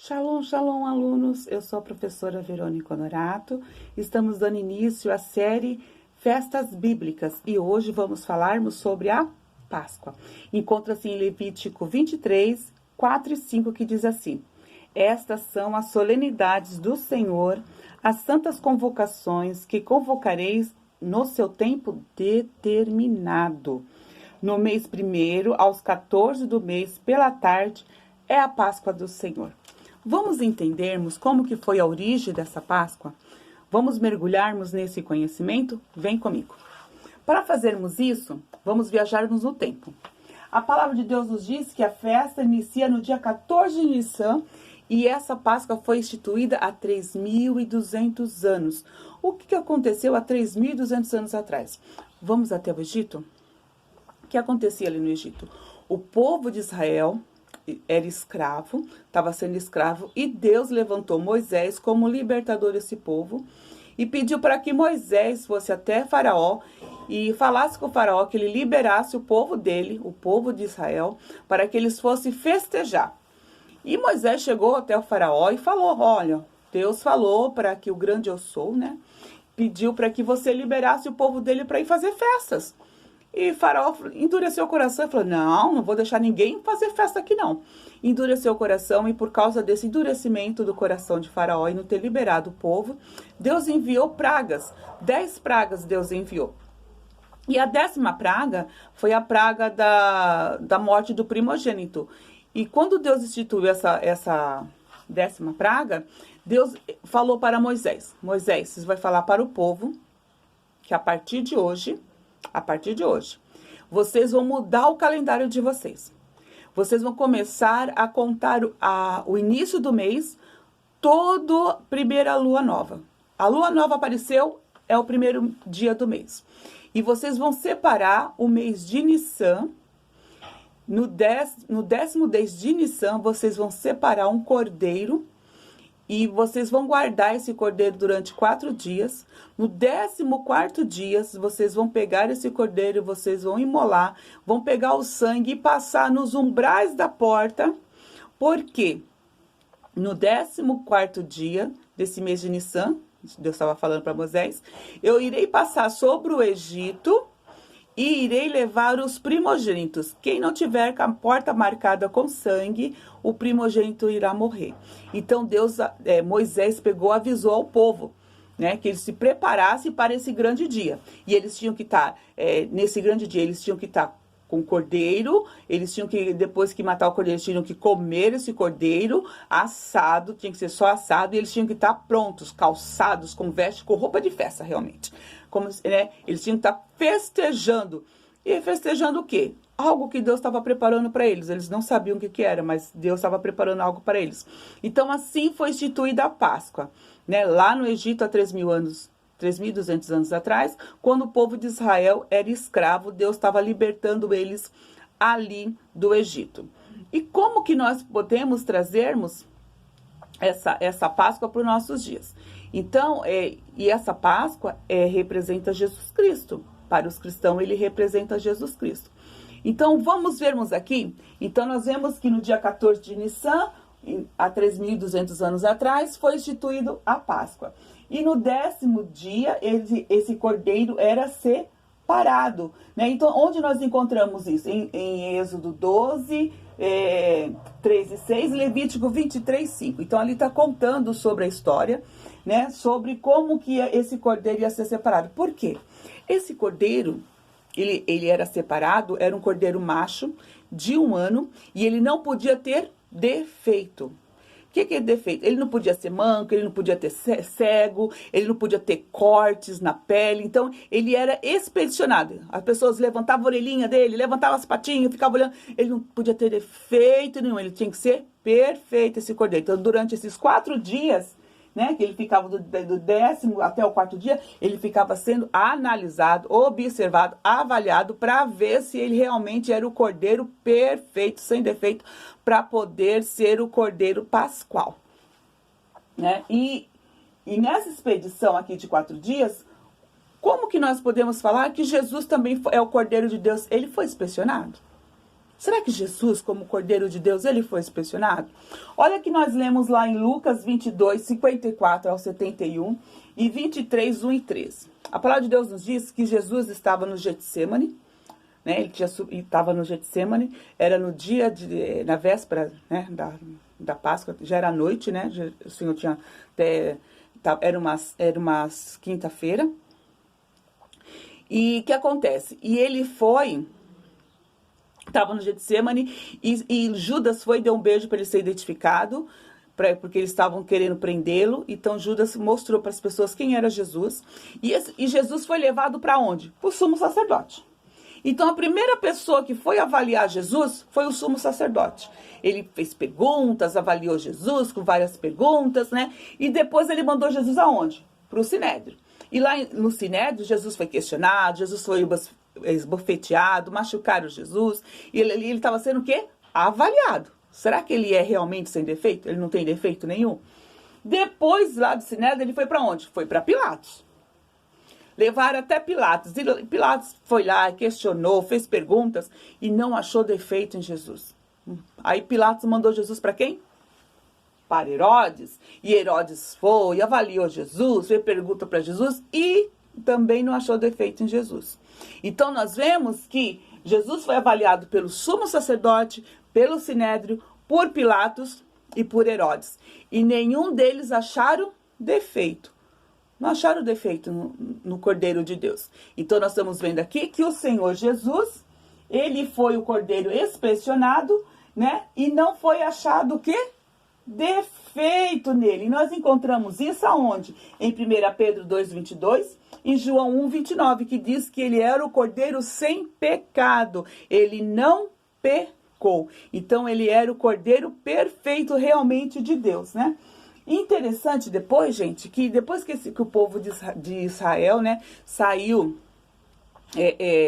Shalom, shalom, alunos! Eu sou a professora Verônica Honorato. Estamos dando início à série Festas Bíblicas e hoje vamos falarmos sobre a Páscoa. Encontra-se em Levítico 23, 4 e 5, que diz assim: Estas são as solenidades do Senhor, as santas convocações que convocareis no seu tempo determinado. No mês primeiro, aos 14 do mês, pela tarde, é a Páscoa do Senhor. Vamos entendermos como que foi a origem dessa Páscoa? Vamos mergulharmos nesse conhecimento? Vem comigo. Para fazermos isso, vamos viajarmos no tempo. A palavra de Deus nos diz que a festa inicia no dia 14 de Nissan e essa Páscoa foi instituída há 3.200 anos. O que aconteceu há 3.200 anos atrás? Vamos até o Egito? O que acontecia ali no Egito? O povo de Israel era escravo, estava sendo escravo, e Deus levantou Moisés como libertador desse povo e pediu para que Moisés fosse até Faraó e falasse com o Faraó que ele liberasse o povo dele, o povo de Israel, para que eles fossem festejar. E Moisés chegou até o Faraó e falou: olha, Deus falou para que o grande eu sou, né, pediu para que você liberasse o povo dele para ir fazer festas. E Faraó endureceu o coração e falou: não vou deixar ninguém fazer festa aqui não. Endureceu o coração e por causa desse endurecimento do coração de Faraó e não ter liberado o povo, Deus enviou pragas. 10 pragas Deus enviou. E a 10ª praga foi a praga da morte do primogênito. E quando Deus instituiu essa 10ª praga, Deus falou para Moisés: Moisés, você vai falar para o povo que a partir de hoje, vocês vão mudar o calendário de vocês. Vocês vão começar a contar o início do mês, toda primeira lua nova. A lua nova apareceu, é o primeiro dia do mês. E vocês vão separar o mês de Nissan. No 10º mês de Nissan, vocês vão separar um cordeiro. E vocês vão guardar esse cordeiro durante 4 dias. No 14º dia, vocês vão pegar esse cordeiro, vocês vão imolar, vão pegar o sangue e passar nos umbrais da porta. Porque no 14º dia desse mês de Nissan, Deus estava falando para Moisés, eu irei passar sobre o Egito e irei levar os primogênitos. Quem não tiver com a porta marcada com sangue, o primogênito irá morrer. Então Moisés avisou ao povo, né, que eles se preparassem para esse grande dia. E eles tinham que estar, nesse grande dia, eles tinham que estar com o cordeiro, eles tinham que, depois que matar o cordeiro, eles tinham que comer esse cordeiro assado, tinha que ser só assado, e eles tinham que estar prontos, calçados, com veste, com roupa de festa, realmente. Como, né, eles tinham que estar festejando. E festejando o quê? Algo que Deus estava preparando para eles. Eles não sabiam o que era, mas Deus estava preparando algo para eles. Então, assim foi instituída a Páscoa, né? Lá no Egito, há 3.200 anos atrás, quando o povo de Israel era escravo, Deus estava libertando eles ali do Egito. E como que nós podemos trazermos essa Páscoa para os nossos dias? Então, e essa Páscoa representa Jesus Cristo. Para os cristãos, ele representa Jesus Cristo. Então, vamos vermos aqui. Então, nós vemos que no dia 14 de Nissan, há 3.200 anos atrás, foi instituído a Páscoa. E no 10º dia, esse cordeiro era separado, né? Então, onde nós encontramos isso? Em Êxodo 12, 3 e 6, Levítico 23, 5. Então, ali está contando sobre a história, né? Sobre como que esse cordeiro ia ser separado. Por quê? Esse cordeiro, ele era separado, era um cordeiro macho de 1 ano e ele não podia ter defeito. O que é defeito? Ele não podia ser manco, ele não podia ter cego, ele não podia ter cortes na pele. Então, ele era expedicionado. As pessoas levantavam a orelhinha dele, levantavam as patinhas, ficavam olhando. Ele não podia ter defeito nenhum, ele tinha que ser perfeito, esse cordeiro. Então, durante esses 4 dias, né, que ele ficava do 10º até o 4º dia, ele ficava sendo analisado, observado, avaliado, para ver se ele realmente era o cordeiro perfeito, sem defeito, para poder ser o cordeiro pascual, né? E nessa expedição aqui de 4 dias, como que nós podemos falar que Jesus também é o cordeiro de Deus? Ele foi inspecionado? Será que Jesus, como Cordeiro de Deus, ele foi inspecionado? Olha que nós lemos lá em Lucas 22, 54 ao 71 e 23, 1 e 13. A palavra de Deus nos diz que Jesus estava no Getsemane, né? Ele estava no Getsemane, era no dia, na véspera, né, da Páscoa, já era noite, né? O Senhor tinha até, era umas quinta-feira. E o que acontece? E ele estava no Getsemane, e Judas foi e deu um beijo para ele ser identificado, porque eles estavam querendo prendê-lo. Então Judas mostrou para as pessoas quem era Jesus. E Jesus foi levado para onde? Para o sumo sacerdote. Então a primeira pessoa que foi avaliar Jesus foi o sumo sacerdote. Ele fez perguntas, avaliou Jesus com várias perguntas, né? E depois ele mandou Jesus aonde? Para o Sinédrio. E lá no Sinédrio, Jesus foi questionado, Jesus foi esbofeteado, machucaram Jesus. E ele estava sendo o quê? Avaliado. Será que ele é realmente sem defeito? Ele não tem defeito nenhum? Depois, lá do Sinédrio, ele foi para onde? Foi para Pilatos. Levaram até Pilatos. E Pilatos foi lá, questionou, fez perguntas e não achou defeito em Jesus. Aí Pilatos mandou Jesus para quem? Para Herodes. E Herodes foi, avaliou Jesus, fez pergunta para Jesus e também não achou defeito em Jesus. Então nós vemos que Jesus foi avaliado pelo sumo sacerdote, pelo Sinédrio, por Pilatos e por Herodes. E nenhum deles acharam defeito. Não acharam defeito no Cordeiro de Deus. Então nós estamos vendo aqui que o Senhor Jesus, ele foi o Cordeiro inspecionado, né? E não foi achado o quê? Defeito nele. E nós encontramos isso aonde? Em 1 Pedro 2,22, em João 1,29, que diz que ele era o Cordeiro sem pecado. Ele não pecou. Então ele era o Cordeiro perfeito realmente de Deus, né? Interessante depois, gente, que depois que o povo de Israel, né, saiu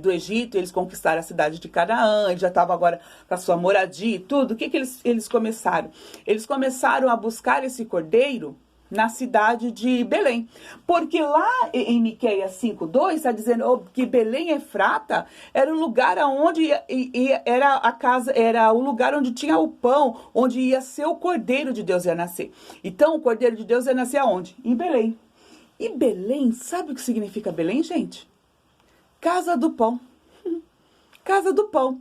do Egito, eles conquistaram a cidade de Canaã, eles já estavam agora com a sua moradia e tudo, o que eles começaram? Eles começaram a buscar esse cordeiro na cidade de Belém, porque lá em Miqueias 5:2 está dizendo que Belém Efrata era o lugar onde era a casa, era o lugar onde tinha o pão, onde ia ser o Cordeiro de Deus ia nascer. Então o Cordeiro de Deus ia nascer aonde? Em Belém. E Belém, sabe o que significa Belém, gente? Casa do pão. Casa do pão.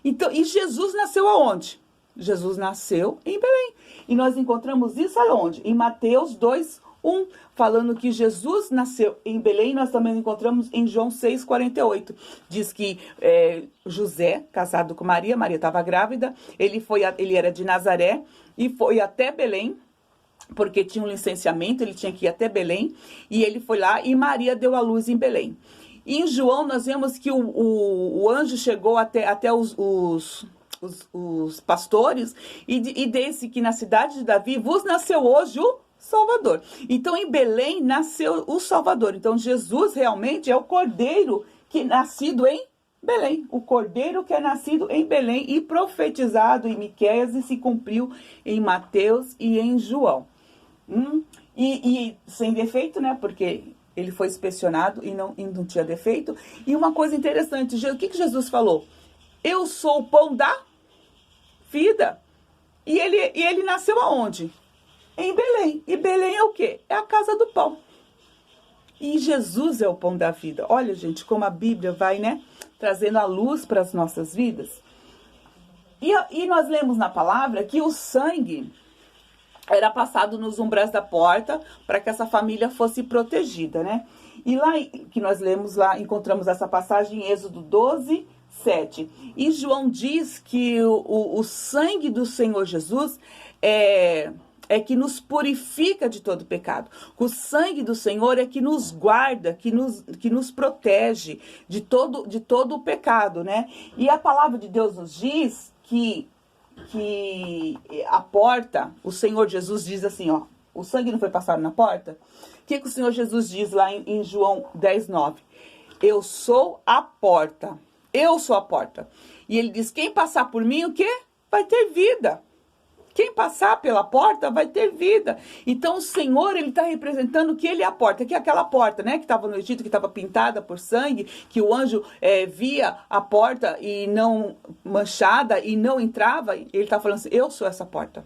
Então, e Jesus nasceu aonde? Jesus nasceu em Belém. E nós encontramos isso aonde? Em Mateus 2:1, falando que Jesus nasceu em Belém. Nós também encontramos em João 6:48. Diz que José, casado com Maria, Maria estava grávida, ele era de Nazaré e foi até Belém, porque tinha um licenciamento, ele tinha que ir até Belém, e ele foi lá e Maria deu à luz em Belém. E em João nós vemos que o anjo chegou até os pastores e disse que na cidade de Davi vos nasceu hoje o Salvador. Então em Belém nasceu o Salvador. Então Jesus realmente é o Cordeiro que é nascido em Belém. O Cordeiro que é nascido em Belém e profetizado em Miqueias e se cumpriu em Mateus e em João. E sem defeito, né? Porque ele foi inspecionado e não tinha defeito. E uma coisa interessante, o que Jesus falou? Eu sou o pão da vida. E ele nasceu aonde? Em Belém. E Belém é o quê? É a casa do pão. E Jesus é o pão da vida. Olha, gente, como a Bíblia vai, né, trazendo a luz para as nossas vidas. E nós lemos na palavra que o sangue era passado nos umbrais da porta para que essa família fosse protegida, né? E lá que nós lemos lá, encontramos essa passagem em Êxodo 12:7. E João diz que o sangue do Senhor Jesus é que nos purifica de todo pecado. O sangue do Senhor é que nos guarda, que nos protege de todo o pecado, né? E a palavra de Deus nos diz que a porta, o Senhor Jesus diz assim, ó, o sangue não foi passado na porta? O que o Senhor Jesus diz lá em João 10:9? Eu sou a porta. Eu sou a porta. E ele diz, quem passar por mim, o quê? Vai ter vida. Quem passar pela porta vai ter vida. Então o Senhor, ele está representando que ele é a porta, que é aquela porta, né, que estava no Egito, que estava pintada por sangue, que o anjo via a porta e não manchada e não entrava. Ele está falando assim, eu sou essa porta.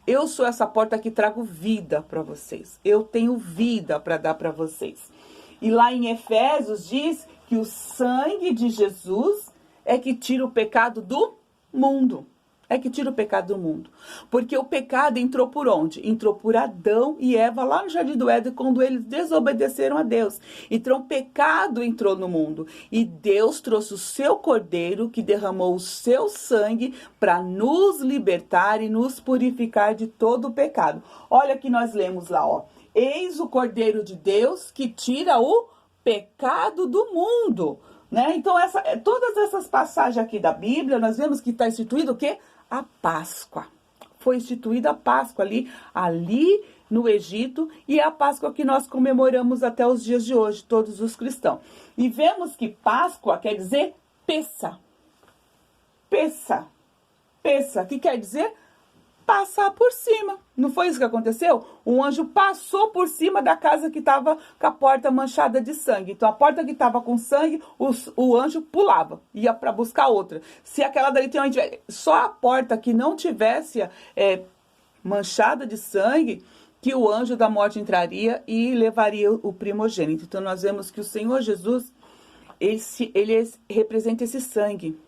Eu sou essa porta que trago vida para vocês. Eu tenho vida para dar para vocês. E lá em Efésios diz que o sangue de Jesus é que tira o pecado do mundo. É que tira o pecado do mundo. Porque o pecado entrou por onde? Entrou por Adão e Eva lá no Jardim do Éden, quando eles desobedeceram a Deus. Então o pecado entrou no mundo. E Deus trouxe o seu Cordeiro, que derramou o seu sangue para nos libertar e nos purificar de todo o pecado. Olha que nós lemos lá, ó. Eis o Cordeiro de Deus que tira o pecado do mundo. Né? Então, todas essas passagens aqui da Bíblia, nós vemos que está instituído o quê? A Páscoa. Foi instituída a Páscoa ali no Egito, e é a Páscoa que nós comemoramos até os dias de hoje, todos os cristãos. E vemos que Páscoa quer dizer peça. Peça. Peça, que quer dizer passar por cima. Não foi isso que aconteceu? Um anjo passou por cima da casa que estava com a porta manchada de sangue. Então, a porta que estava com sangue, o anjo pulava, ia para buscar outra. Se aquela dali só a porta que não tivesse manchada de sangue, que o anjo da morte entraria e levaria o primogênito. Então, nós vemos que o Senhor Jesus, ele representa esse sangue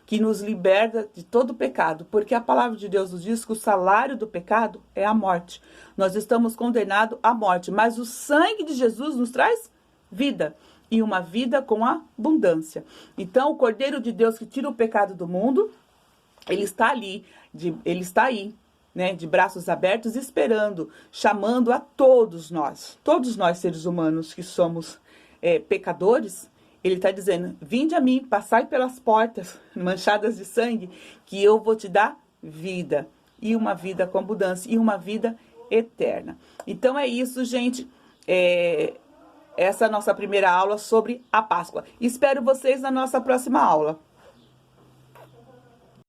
que nos liberta de todo o pecado, porque a palavra de Deus nos diz que o salário do pecado é a morte. Nós estamos condenados à morte, mas o sangue de Jesus nos traz vida, e uma vida com abundância. Então, o Cordeiro de Deus que tira o pecado do mundo, ele está aí, né, de braços abertos, esperando, chamando a todos nós seres humanos que somos pecadores. Ele está dizendo, vinde a mim, passai pelas portas manchadas de sangue, que eu vou te dar vida. E uma vida com abundância, e uma vida eterna. Então é isso, gente. Essa é a nossa primeira aula sobre a Páscoa. Espero vocês na nossa próxima aula.